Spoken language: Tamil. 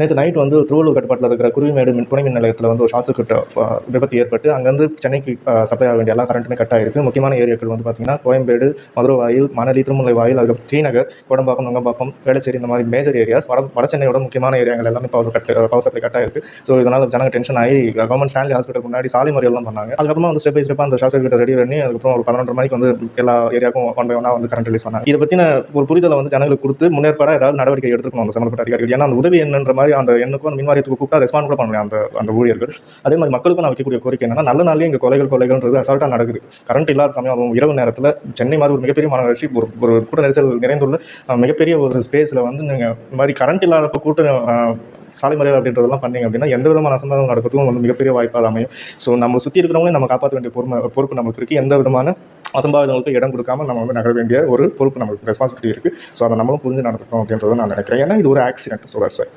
நேற்று நைட் வந்து திருவள்ளூர் கட்டுப்பாட்டில் இருக்கிற குருவிமேடு துணை மின் நிலையத்தில் வந்து ஒரு ஷார்ட் சர்க்யூட் விபத்து ஏற்பட்டு அங்கேருந்து சென்னைக்கு சப்ளை ஆக வேண்டிய எல்லா கரண்ட்டுமே கட் ஆகிருக்கு. முக்கியமான ஏரியாக்கள் வந்து பார்த்திங்கன்னா கோயம்பேடு, மதுரை வாயில், மணலி, திருமலை வாயில், அதுக்கப்புறம் ஸ்ரீநகர், கோடம்பாக்கம், நுங்கம்பாக்கம், வேளச்சேரி இந்த மாதிரி மேஜர் ஏரியாஸ் வட சென்னையோட முக்கியமான ஏரியாக்கள் எல்லாமே பவர் சப்ளை கட் ஆகிருக்கு. ஸோ இதனால் ஜனங்க டென்ஷன் ஆகி கவர்மெண்ட் ஸ்டான்லி ஹாஸ்பிட்டல் முன்னாடி சாலை மறியல்லாம் பண்ணாங்க. அதுக்கப்புறமா வந்து ஸ்டெப் பை ஸ்டெப்பாக அந்த ஷார்ட் சர்க்யூட்டை ரெடி பண்ணி அதுக்கப்புறம் ஒரு 11:30 மணிக்கு வந்து எல்லா ஏரியாவுக்கும் 1 by 1 வந்து கரண்ட் ரிலீஸ் பண்ணாங்க. இதை பற்றின ஒரு புரிதலை வந்து ஜனங்களுக்கு கொடுத்து முன்னேற்பாடாக ஏதாவது நடவடிக்கை எடுத்துக்கணும் அந்த சம்பந்தப்பட்ட அதிகாரிகள். ஏன்னா அந்த உதவி என்னன்ற மாதிரி அந்த எண்ணுக்கும் அந்த மின்வாரியத்துக்கு கூப்பிட்டா ரெஸ்பாண்ட் கூட பண்ண முடியும் அந்த ஊழியர்கள். அதே மாதிரி மக்களுக்கும் நான் வைக்கக்கூடிய கோரிக்கை என்னன்னா, நல்ல நாள்லேயே இங்கே கொலைகள்ன்றது அசால்ட்டாக நடக்குது. கரண்ட் இல்லாத சமயம் இரவு நேரத்தில் சென்னை மாதிரி ஒரு மிகப்பெரிய மாநகராட்சி, ஒரு கூட்ட நெரிசல் நிறைந்துள்ள மிகப்பெரிய ஒரு ஸ்பேஸில் வந்து நீங்கள் இந்த மாதிரி கரண்ட் இல்லாதப்போ சாலை மறியல் அப்படின்றதெல்லாம் பண்ணிங்க அப்படின்னா எந்த விதமான அசம்பாவிதம் நடக்கிறதுக்கும் வந்து மிகப்பெரிய வாய்ப்பாக அமையும். ஸோ நம்ம சுற்றி இருக்கிறவங்களே நம்ம காப்பாற்ற வேண்டிய பொறுப்பு நமக்கு இருக்குது. எந்த விதமான அசம்பாவிதங்களுக்கு இடம் கொடுக்காம நம்ம வந்து நகர வேண்டிய ஒரு பொறுப்பு நமக்கு ரெஸ்பான்சிபிலிட்டி இருக்குது. ஸோ அதை நம்மளும் புரிஞ்சு நடத்துக்கணும் அப்படின்றத நான் நினைக்கிறேன். ஏன்னா இது ஒரு ஆக்சிடென்ட். So that's why.